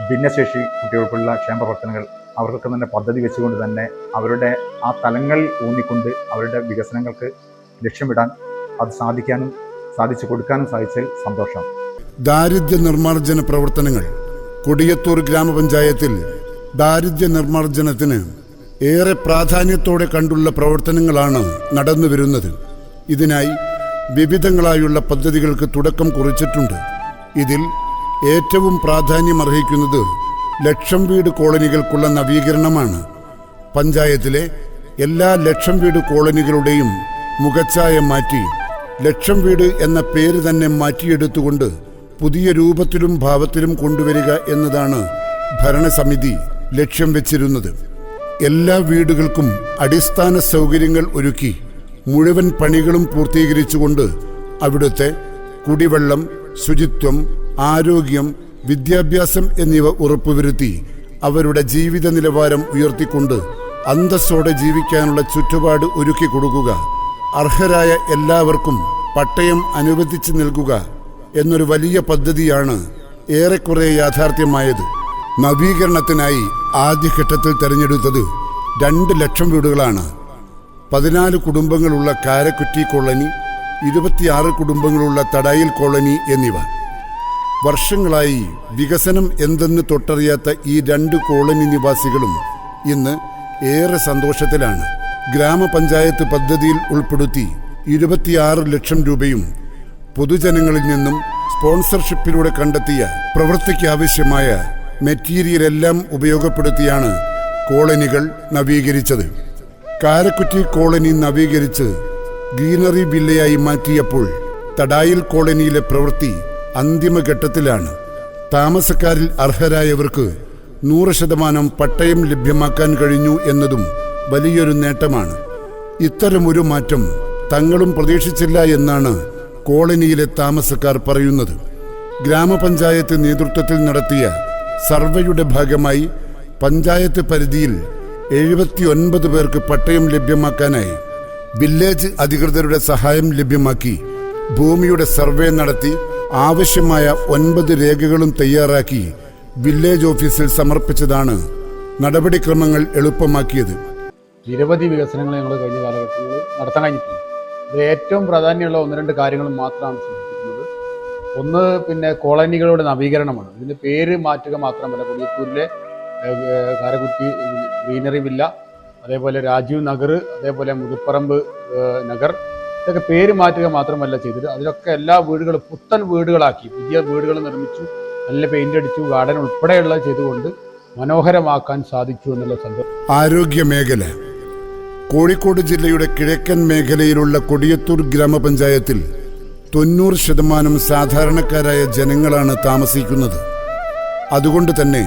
ഭിന്നശേഷി കുട്ടികൾക്കുള്ള ക്ഷേമ പ്രവർത്തനങ്ങൾ, അവർക്കൊക്കെ തന്നെ പദ്ധതി വെച്ചുകൊണ്ട് തന്നെ അവരുടെ ആ തലങ്ങൾ ഊന്നിക്കൊണ്ട് അവരുടെ വികസനങ്ങൾക്ക് ലക്ഷ്യമിടാൻ അത് സാധിക്കാനും സാധിച്ചു കൊടുക്കാനും സാധിച്ചതിൽ സന്തോഷം. ദാരിദ്ര്യ നിർമ്മാർജ്ജന പ്രവർത്തനങ്ങൾ. കൊടിയത്തൂർ ഗ്രാമപഞ്ചായത്തിൽ ദാരിദ്ര്യ നിർമ്മാർജ്ജനത്തിന് ഏറെ പ്രാധാന്യത്തോടെ കണ്ടുള്ള പ്രവർത്തനങ്ങളാണ് നടന്നുവരുന്നത്. ഇതിനായി വിവിധങ്ങളായുള്ള പദ്ധതികൾക്ക് തുടക്കം കുറിച്ചിട്ടുണ്ട്. ഇതിൽ ഏറ്റവും പ്രാധാന്യമർഹിക്കുന്നത് ലക്ഷം വീട് കോളനികൾക്കുള്ള നവീകരണമാണ്. പഞ്ചായത്തിലെ എല്ലാ ലക്ഷം വീട് കോളനികളുടെയും മുഖച്ഛായ മാറ്റി ലക്ഷം വീട് എന്ന പേര് തന്നെ മാറ്റിയെടുത്തുകൊണ്ട് പുതിയ രൂപത്തിലും ഭാവത്തിലും കൊണ്ടുവരിക എന്നതാണ് ഭരണസമിതി ലക്ഷ്യം വെച്ചിരുന്നത്. എല്ലാ വീടുകൾക്കും അടിസ്ഥാന സൗകര്യങ്ങൾ ഒരുക്കി മുഴുവൻ പണികളും പൂർത്തീകരിച്ചുകൊണ്ട് അവിടുത്തെ കുടിവെള്ളം, ശുചിത്വം, ആരോഗ്യം, വിദ്യാഭ്യാസം എന്നിവ ഉറപ്പുവരുത്തി അവരുടെ ജീവിത നിലവാരം ഉയർത്തിക്കൊണ്ട് അന്തസ്സോടെ ജീവിക്കാനുള്ള ചുറ്റുപാട് ഒരുക്കി കൊടുക്കുക, അർഹരായ എല്ലാവർക്കും പട്ടയം അനുവദിച്ചു നൽകുക എന്നൊരു വലിയ പദ്ധതിയാണ് ഏറെക്കുറെ യാഥാർത്ഥ്യമായത്. നവീകരണത്തിനായി ആദ്യഘട്ടത്തിൽ തെരഞ്ഞെടുത്തത് 2 ലക്ഷം വീടുകളാണ്. 14 കുടുംബങ്ങളുള്ള കാരക്കുറ്റി കോളനി, 26 കുടുംബങ്ങളുള്ള തടായിൽ കോളനി എന്നിവ. വർഷങ്ങളായി വികസനം എന്തെന്ന് തൊട്ടറിയാത്ത ഈ 2 കോളനി നിവാസികളും ഇന്ന് ഏറെ സന്തോഷത്തിലാണ്. ഗ്രാമപഞ്ചായത്ത് പദ്ധതിയിൽ ഉൾപ്പെടുത്തി 26 ലക്ഷം രൂപയും പൊതുജനങ്ങളിൽ നിന്നും സ്പോൺസർഷിപ്പിലൂടെ കണ്ടെത്തിയ പ്രവൃത്തിക്ക് ആവശ്യമായ മെറ്റീരിയൽ എല്ലാം ഉപയോഗപ്പെടുത്തിയാണ് കോളനികൾ നവീകരിച്ചത്. കാരക്കുറ്റി കോളനി നവീകരിച്ച് ഗ്രീനറി വില്ലയായി മാറ്റിയപ്പോൾ തടായിൽ കോളനിയിലെ പ്രവൃത്തി അന്തിമഘട്ടത്തിലാണ്. താമസക്കാരിൽ അർഹരായവർക്ക് 100% പട്ടയം ലഭ്യമാക്കാൻ കഴിഞ്ഞു എന്നതും വലിയൊരു നേട്ടമാണ്. ഇത്തരമൊരു മാറ്റം തങ്ങളും പ്രതീക്ഷിച്ചില്ല എന്നാണ് കോളനിയിലെ താമസക്കാർ പറയുന്നത്. ഗ്രാമപഞ്ചായത്ത് നേതൃത്വത്തിൽ നടത്തിയ സർവേയുടെ ഭാഗമായി പഞ്ചായത്ത് പരിധിയിൽ 79 പേർക്ക് പട്ടയം ലഭ്യമാക്കാനായി വില്ലേജ് അധികൃതരുടെ സഹായം ലഭ്യമാക്കി ഭൂമിയുടെ സർവേ നടത്തി ആവശ്യമായ 9 രേഖകളും തയ്യാറാക്കി വില്ലേജ് ഓഫീസിൽ സമർപ്പിച്ചതാണ് നടപടിക്രമങ്ങൾ എളുപ്പമാക്കിയത്. നിരവധി വികസനങ്ങൾ ഞങ്ങൾ കഴിഞ്ഞ കാലഘട്ടങ്ങളിൽ നടത്താൻ കഴിഞ്ഞിട്ടുണ്ട്. ഇത് ഏറ്റവും പ്രാധാന്യമുള്ള 1-2 കാര്യങ്ങൾ മാത്രമാണ് സൂചിപ്പിക്കുന്നത്. ഒന്ന് കോളനികളുടെ നവീകരണമാണ്. ഇതിൻ്റെ പേര് മാറ്റുക മാത്രമല്ല, കൊടിയത്തൂരിലെ കാരക്കുറ്റി ഗ്രീനറി വില്ല, അതേപോലെ രാജീവ് നഗർ, അതേപോലെ മുതുപ്പറമ്പ് നഗർ, ഇതൊക്കെ പേര് മാറ്റുക മാത്രമല്ല ചെയ്തത്, അതിലൊക്കെ എല്ലാ വീടുകളും പുത്തൻ വീടുകളാക്കി പുതിയ വീടുകൾ നിർമ്മിച്ചു, നല്ല പെയിന്റ് അടിച്ചു, ഗാർഡൻ ഉൾപ്പെടെയുള്ള ചെയ്തുകൊണ്ട് മനോഹരമാക്കാൻ സാധിച്ചു എന്നുള്ള സന്തോഷം. ആരോഗ്യ മേഖല. കോഴിക്കോട് ജില്ലയുടെ കിഴക്കൻ മേഖലയിലുള്ള കൊടിയത്തൂർ ഗ്രാമപഞ്ചായത്തിൽ 90% സാധാരണക്കാരായ ജനങ്ങളാണ് താമസിക്കുന്നത്. അതുകൊണ്ട് തന്നെ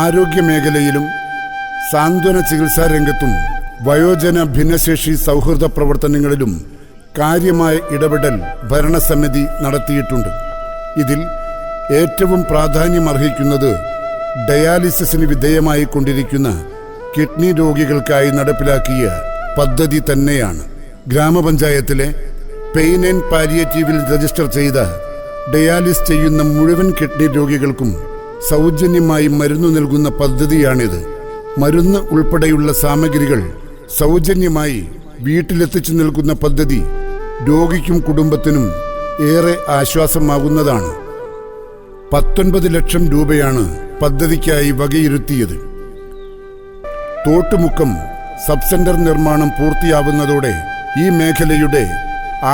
ആരോഗ്യ മേഖലയിലും സാന്ത്വന ചികിത്സാ രംഗത്തും വയോജന ഭിന്നശേഷി സൗഹൃദ പ്രവർത്തനങ്ങളിലും കാര്യമായ ഇടപെടൽ ഭരണസമിതി നടത്തിയിട്ടുണ്ട്. ഇതിൽ ഏറ്റവും പ്രാധാന്യമർഹിക്കുന്നത് ഡയാലിസിസിന് വിധേയമായി കൊണ്ടിരിക്കുന്ന കിഡ്നി രോഗികൾക്കായി നടപ്പിലാക്കിയ പദ്ധതി തന്നെയാണ്. ഗ്രാമപഞ്ചായത്തിലെ പെയിൻ ആൻഡ് പാലിയേറ്റീവിൽ രജിസ്റ്റർ ചെയ്ത ഡയാലിസ് ചെയ്യുന്ന മുഴുവൻ കിഡ്നി രോഗികൾക്കും സൗജന്യമായി മരുന്ന് നൽകുന്ന പദ്ധതിയാണിത്. മരുന്ന് ഉൾപ്പെടെയുള്ള സാമഗ്രികൾ സൗജന്യമായി വീട്ടിലെത്തിച്ചു നൽകുന്ന പദ്ധതി രോഗിക്കും കുടുംബത്തിനും ഏറെ ആശ്വാസമാകുന്നതാണ്. 19 ലക്ഷം രൂപയാണ് പദ്ധതിക്കായി വകയിരുത്തിയത്. തോട്ടുമുക്കം സബ് സെന്റർ നിർമ്മാണം പൂർത്തിയാവുന്നതോടെ ഈ മേഖലയുടെ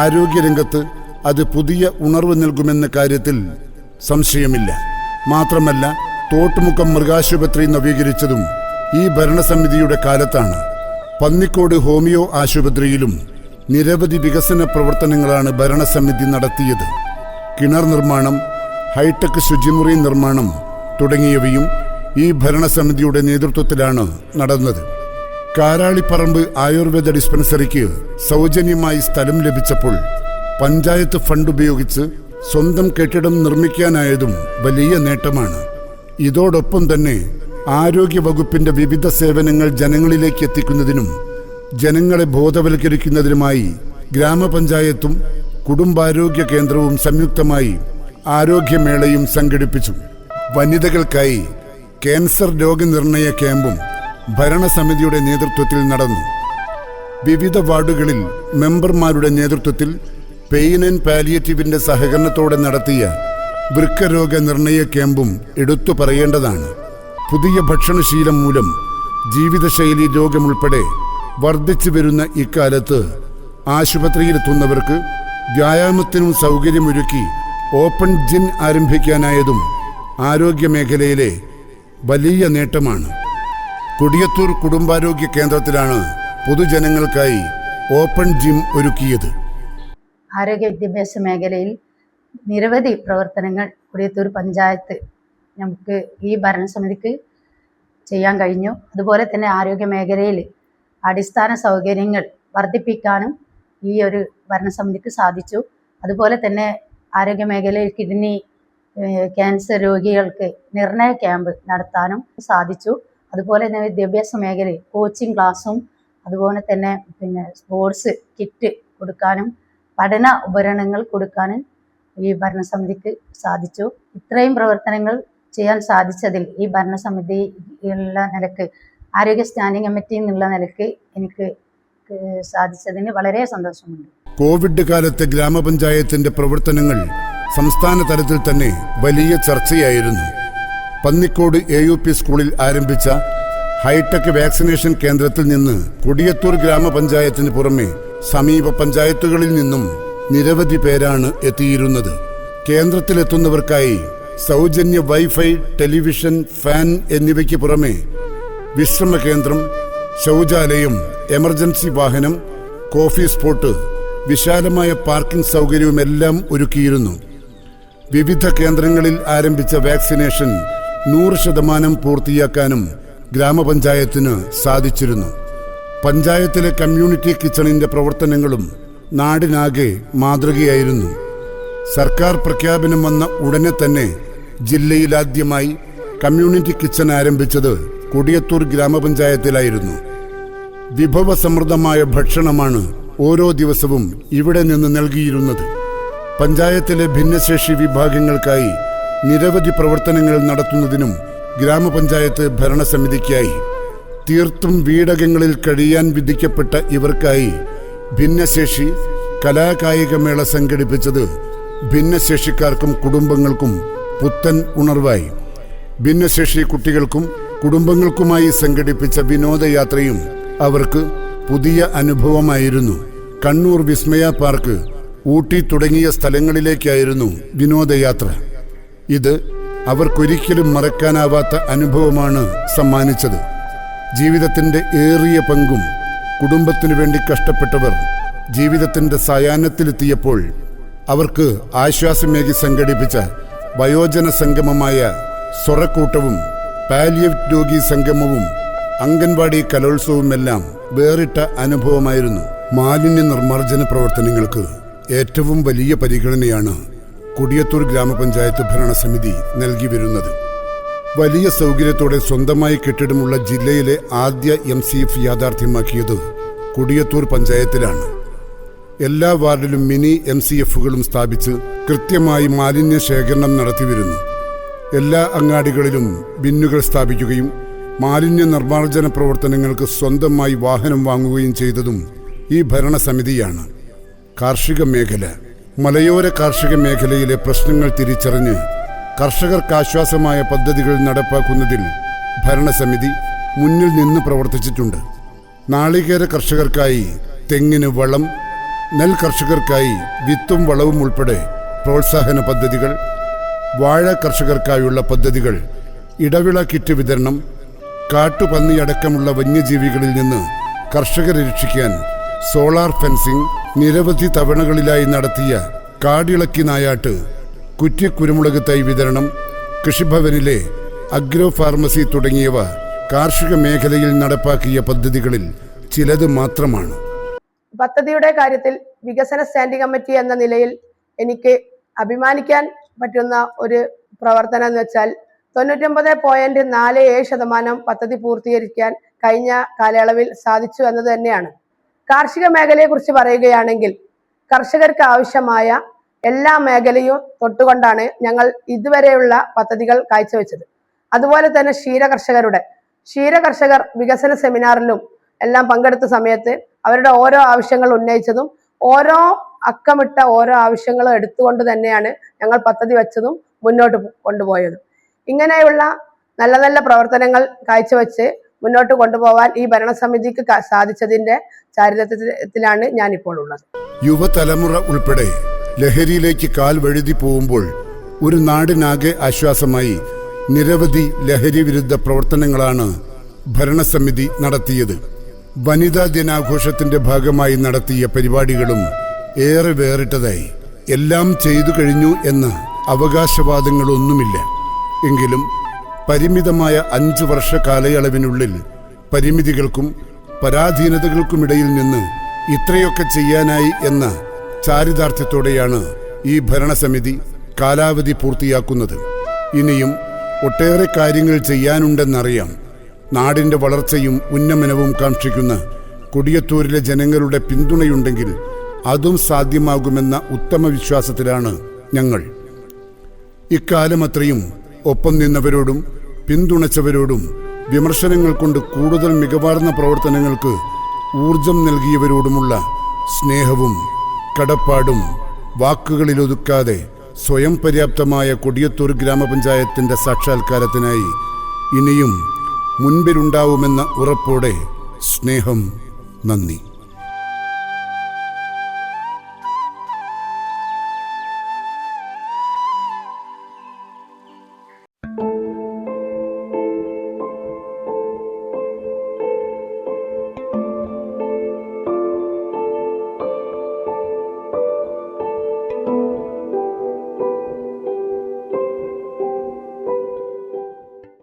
ആരോഗ്യരംഗത്ത് അത് പുതിയ ഉണർവ് നൽകുമെന്ന കാര്യത്തിൽ സംശയമില്ല. മാത്രമല്ല, തോട്ടുമുക്കം മൃഗാശുപത്രി നവീകരിച്ചതും ഈ ഭരണസമിതിയുടെ കാലത്താണ്. പന്നിക്കോട് ഹോമിയോ ആശുപത്രിയിലും നിരവധി വികസന പ്രവർത്തനങ്ങളാണ് ഭരണസമിതി നടത്തിയത്. കിണർ നിർമ്മാണം, ഹൈടെക് ശുചിമുറി നിർമ്മാണം തുടങ്ങിയവയും ഈ ഭരണസമിതിയുടെ നേതൃത്വത്തിലാണ് നടന്നത്. കാരാളിപ്പറമ്പ് ആയുർവേദ ഡിസ്പെൻസറിക്ക് സൗജന്യമായി സ്ഥലം ലഭിച്ചപ്പോൾ പഞ്ചായത്ത് ഫണ്ട് ഉപയോഗിച്ച് സ്വന്തം കെട്ടിടം നിർമ്മിക്കാനായതും വലിയ നേട്ടമാണ്. ഇതോടൊപ്പം തന്നെ ആരോഗ്യവകുപ്പിന്റെ വിവിധ സേവനങ്ങൾ ജനങ്ങളിലേക്ക് എത്തിക്കുന്നതിനും ജനങ്ങളെ ബോധവൽക്കരിക്കുന്നതിനുമായി ഗ്രാമപഞ്ചായത്തും കുടുംബാരോഗ്യ കേന്ദ്രവും സംയുക്തമായി ആരോഗ്യമേളയും സംഘടിപ്പിച്ചു. വനിതകൾക്കായി ക്യാൻസർ രോഗനിർണയ ക്യാമ്പും ഭരണസമിതിയുടെ നേതൃത്വത്തിൽ നടന്നു. വിവിധ വാർഡുകളിൽ മെമ്പർമാരുടെ നേതൃത്വത്തിൽ പെയിൻ ആൻഡ് പാലിയേറ്റീവിന്റെ സഹകരണത്തോടെ നടത്തിയ വൃക്കരോഗ നിർണയ ക്യാമ്പും എടുത്തു പറയേണ്ടതാണ്. പുതിയ ഭക്ഷണശീലം മൂലം ജീവിതശൈലി രോഗമുൾപ്പെടെ വർദ്ധിച്ചു വരുന്ന ഇക്കാലത്ത് ആശുപത്രിയിലെത്തുന്നവർക്ക് വ്യായാമത്തിനും സൗകര്യമൊരുക്കി ഓപ്പൺ ജിം ആരംഭിക്കാനായതും ആരോഗ്യമേഖലയിലെ വലിയ നേട്ടമാണ്. കൊടിയത്തൂർ കുടുംബാരോഗ്യ കേന്ദ്രത്തിലാണ് പൊതുജനങ്ങൾക്കായി ഓപ്പൺ ജിം ഒരുക്കിയത്. ആരോഗ്യ വിദ്യാഭ്യാസ മേഖലയിൽ നിരവധി പ്രവർത്തനങ്ങൾ കൊടിയത്തൂർ പഞ്ചായത്ത് നമുക്ക് ഈ ഭരണസമിതിക്ക് ചെയ്യാൻ കഴിഞ്ഞു. അതുപോലെ തന്നെ ആരോഗ്യ മേഖലയിൽ അടിസ്ഥാന സൗകര്യങ്ങൾ വർദ്ധിപ്പിക്കാനും ഈ ഒരു ഭരണസമിതിക്ക് സാധിച്ചു. അതുപോലെ തന്നെ ആരോഗ്യ മേഖലയിൽ കിഡ്നി ക്യാൻസർ രോഗികൾക്ക് നിർണയ ക്യാമ്പ് നടത്താനും സാധിച്ചു. അതുപോലെ തന്നെ വിദ്യാഭ്യാസ മേഖലയിൽ കോച്ചിങ് ക്ലാസ്സും അതുപോലെ തന്നെ സ്പോർട്സ് കിറ്റ് കൊടുക്കാനും പഠന ഉപകരണങ്ങൾ കൊടുക്കാനും ഈ ഭരണസമിതിക്ക് സാധിച്ചു. ഇത്രയും പ്രവർത്തനങ്ങൾ ചെയ്യാൻ സാധിച്ചതിൽ ഈ ഭരണസമിതി ഉള്ള നിലക്ക് ആരോഗ്യ സ്റ്റാൻഡിംഗ് കമ്മിറ്റി എന്നുള്ള നിലക്ക് എനിക്ക് സാധിച്ചതിന് വളരെ സന്തോഷമുണ്ട്. കോവിഡ് കാലത്തെ ഗ്രാമപഞ്ചായത്തിന്റെ പ്രവർത്തനങ്ങൾ സംസ്ഥാന തലത്തിൽ തന്നെ വലിയ ചർച്ചയായിരുന്നു. പന്നിക്കോട് AUP സ്കൂളിൽ ആരംഭിച്ച ഹൈടെക് വാക്സിനേഷൻ കേന്ദ്രത്തിൽ നിന്ന് കൊടിയത്തൂർ ഗ്രാമപഞ്ചായത്തിന് പുറമെ സമീപ പഞ്ചായത്തുകളിൽ നിന്നും നിരവധി പേരാണ് എത്തിയിരുന്നത്. കേന്ദ്രത്തിലെത്തുന്നവർക്കായി സൗജന്യ വൈഫൈ, ടെലിവിഷൻ, ഫാൻ എന്നിവയ്ക്ക് പുറമെ വിശ്രമ കേന്ദ്രം, ശൗചാലയം, എമർജൻസി വാഹനം, കോഫി സ്പോട്ട്, വിശാലമായ പാർക്കിംഗ് സൗകര്യവുമെല്ലാം ഒരുക്കിയിരുന്നു. വിവിധ കേന്ദ്രങ്ങളിൽ ആരംഭിച്ച വാക്സിനേഷൻ 100% പൂർത്തിയാക്കാനും ഗ്രാമപഞ്ചായത്തിന് സാധിച്ചിരുന്നു. പഞ്ചായത്തിലെ കമ്മ്യൂണിറ്റി കിച്ചണിന്റെ പ്രവർത്തനങ്ങളും നാടിനാകെ മാതൃകയായിരുന്നു. സർക്കാർ പ്രഖ്യാപനം വന്ന ഉടനെ തന്നെ ജില്ലയിലാദ്യമായി കമ്മ്യൂണിറ്റി കിച്ചൺ ആരംഭിച്ചത് കൊടിയത്തൂർ ഗ്രാമപഞ്ചായത്തിലായിരുന്നു. വിഭവസമൃദ്ധമായ ഭക്ഷണമാണ് ഓരോ ദിവസവും ഇവിടെ നിന്ന് നൽകിയിരുന്നത്. പഞ്ചായത്തിലെ ഭിന്നശേഷി വിഭാഗങ്ങൾക്കായി നിരവധി പ്രവർത്തനങ്ങൾ നടത്തുന്നതിനും ഗ്രാമപഞ്ചായത്ത് ഭരണസമിതിക്കായി. തീർത്തും വീടകങ്ങളിൽ കഴിയാൻ വിധിക്കപ്പെട്ട ഇവർക്കായി ഭിന്നശേഷി കലാകായികമേള സംഘടിപ്പിച്ചത് ഭിന്നശേഷിക്കാർക്കും കുടുംബങ്ങൾക്കും പുത്തൻ ഉണർവായി. ഭിന്നശേഷി കുട്ടികൾക്കും കുടുംബങ്ങൾക്കുമായി സംഘടിപ്പിച്ച വിനോദയാത്രയും അവർക്ക് പുതിയ അനുഭവമായിരുന്നു. കണ്ണൂർ വിസ്മയ പാർക്ക്, ഊട്ടി തുടങ്ങിയ സ്ഥലങ്ങളിലേക്കായിരുന്നു വിനോദയാത്ര. ഇത് അവർക്കൊരിക്കലും മറക്കാനാവാത്ത അനുഭവമാണ് സമ്മാനിച്ചത്. ജീവിതത്തിൻ്റെ ഏറിയ പങ്കും കുടുംബത്തിനു വേണ്ടി കഷ്ടപ്പെട്ടവർ ജീവിതത്തിൻ്റെ സായാഹ്നത്തിലെത്തിയപ്പോൾ അവർക്ക് ആശ്വാസമേകി സംഘടിപ്പിച്ച വയോജന സംഗമമായ സ്വറക്കൂട്ടവും പാലിയേറ്റീവ് രോഗി സംഗമവും അംഗൻവാടി കലോത്സവവുമെല്ലാം വേറിട്ട അനുഭവമായിരുന്നു. മാലിന്യ നിർമ്മാർജ്ജന പ്രവർത്തനങ്ങൾക്ക് ഏറ്റവും വലിയ പരിഗണനയാണ് കൊടിയത്തൂർ ഗ്രാമപഞ്ചായത്ത് ഭരണസമിതി നൽകി വരുന്നത്. വലിയ സൗകര്യത്തോടെ സ്വന്തമായി കെട്ടിടമുള്ള ജില്ലയിലെ ആദ്യ MCF യാഥാർത്ഥ്യമാക്കിയത് കൊടിയത്തൂർ പഞ്ചായത്തിലാണ്. എല്ലാ വാർഡിലും മിനി MCFകളും സ്ഥാപിച്ച് കൃത്യമായി മാലിന്യ ശേഖരണം നടത്തിവരുന്നു. എല്ലാ അങ്ങാടികളിലും ബിന്നുകൾ സ്ഥാപിക്കുകയും മാലിന്യ നിർമ്മാർജ്ജന പ്രവർത്തനങ്ങൾക്ക് സ്വന്തമായി വാഹനം വാങ്ങുകയും ചെയ്തതും ഈ ഭരണസമിതിയാണ്. കാർഷിക മേഖല, മലയോര കാർഷിക മേഖലയിലെ പ്രശ്നങ്ങൾ തിരിച്ചറിഞ്ഞ് കർഷകർക്കാശ്വാസമായ പദ്ധതികൾ നടപ്പാക്കുന്നതിൽ ഭരണസമിതി മുന്നിൽ നിന്ന് പ്രവർത്തിച്ചിട്ടുണ്ട്. നാളികേര കർഷകർക്കായി തെങ്ങിന് വളം, നെൽ കർഷകർക്കായി വിത്തും വളവും ഉൾപ്പെടെ പ്രോത്സാഹന പദ്ധതികൾ, വാഴ കർഷകർക്കായുള്ള പദ്ധതികൾ, ഇടവിള കിറ്റ് വിതരണം, കാട്ടുപന്നിയടക്കമുള്ള വന്യജീവികളിൽ നിന്ന് കർഷകരെ രക്ഷിക്കാൻ സോളാർ ഫെൻസിംഗ്, നിരവധി തവണകളിലായി നടത്തിയ കാടിളക്കി നായാട്ട്, കുറ്റിക്കുരുമുളക് തൈ വിതരണം, കൃഷിഭവനിലെ അഗ്രോ ഫാർമസി തുടങ്ങിയവ കാർഷിക മേഖലയിൽ നടപ്പാക്കിയ പദ്ധതികളിൽ ചിലത് മാത്രമാണ്. പദ്ധതിയുടെ കാര്യത്തിൽ വികസന സ്റ്റാൻഡിംഗ് കമ്മിറ്റി എന്ന നിലയിൽ എനിക്ക് അഭിമാനിക്കാൻ പറ്റുന്ന ഒരു പ്രവർത്തനം എന്ന് വെച്ചാൽ 99.47% പദ്ധതി പൂർത്തീകരിക്കാൻ കഴിഞ്ഞ കാലയളവിൽ സാധിച്ചു എന്നത് തന്നെയാണ്. കാർഷിക മേഖലയെ കുറിച്ച് പറയുകയാണെങ്കിൽ കർഷകർക്ക് ആവശ്യമായ എല്ലാ മേഖലയും തൊട്ടുകൊണ്ടാണ് ഞങ്ങൾ ഇതുവരെയുള്ള പദ്ധതികൾ കാഴ്ചവെച്ചത്. അതുപോലെ തന്നെ ക്ഷീരകർഷകർ വികസന സെമിനാറിലും എല്ലാം പങ്കെടുത്ത സമയത്ത് അവരുടെ ഓരോ ആവശ്യങ്ങൾ ഉന്നയിച്ചതും ഓരോ അക്കമിട്ട ഓരോ ആവശ്യങ്ങളും എടുത്തുകൊണ്ട് തന്നെയാണ് ഞങ്ങൾ പദ്ധതി വെച്ചതും മുന്നോട്ട് കൊണ്ടുപോയതും. ഇങ്ങനെയുള്ള നല്ല നല്ല പ്രവർത്തനങ്ങൾ കാഴ്ചവെച്ച് മുന്നോട്ട് കൊണ്ടുപോകാൻ ഈ ഭരണസമിതിക്ക് സാധിച്ചതിന്റെ ചാരിത്രത്തിലാണ് ഞാനിപ്പോൾ ഉള്ളത്. യുവതലമുറ ഉൾപ്പെടെ ലഹരിയിലേക്ക് കാൽ വഴുതി പോകുമ്പോൾ ഒരു നാടിനാകെ ആശ്വാസമായി നിരവധി ലഹരി വിരുദ്ധ പ്രവർത്തനങ്ങളാണ് ഭരണസമിതി നടത്തിയത്. വനിതാ ദിനാഘോഷത്തിന്റെ ഭാഗമായി നടത്തിയ പരിപാടികളും ഏറെ വേറിട്ടതായി. എല്ലാം ചെയ്തു കഴിഞ്ഞു എന്ന അവകാശവാദങ്ങളൊന്നുമില്ല. എങ്കിലും പരിമിതമായ 5 വർഷ കാലയളവിനുള്ളിൽ പരിമിതികൾക്കും പരാധീനതകൾക്കുമിടയിൽ നിന്ന് ഇത്രയൊക്കെ ചെയ്യാനായി എന്ന ചാരിതാർത്ഥ്യത്തോടെയാണ് ഈ ഭരണസമിതി കാലാവധി പൂർത്തിയാക്കുന്നത്. ഇനിയും ഒട്ടേറെ കാര്യങ്ങൾ ചെയ്യാനുണ്ടെന്നറിയാം. നാടിൻ്റെ വളർച്ചയും ഉന്നമനവും കാക്ഷിക്കുന്ന കൊടിയത്തൂരിലെ ജനങ്ങളുടെ പിന്തുണയുണ്ടെങ്കിൽ അതും സാധ്യമാകുമെന്ന ഉത്തമ വിശ്വാസത്തിലാണ് ഞങ്ങൾ. ഇക്കാലമത്രയും ഒപ്പം നിന്നവരോടും പിന്തുണച്ചവരോടും വിമർശനങ്ങൾ കൊണ്ട് കൂടുതൽ മികവാർന്ന പ്രവർത്തനങ്ങൾക്ക് ഊർജം നൽകിയവരോടുമുള്ള സ്നേഹവും കടപ്പാടും വാക്കുകളിലൊതുക്കാതെ സ്വയം പര്യാപ്തമായ കൊടിയത്തൂർ ഗ്രാമപഞ്ചായത്തിൻ്റെ സാക്ഷാത്കാരത്തിനായി ഇനിയും മുൻപിലുണ്ടാവുമെന്ന ഉറപ്പോടെ സ്നേഹം, നന്ദി.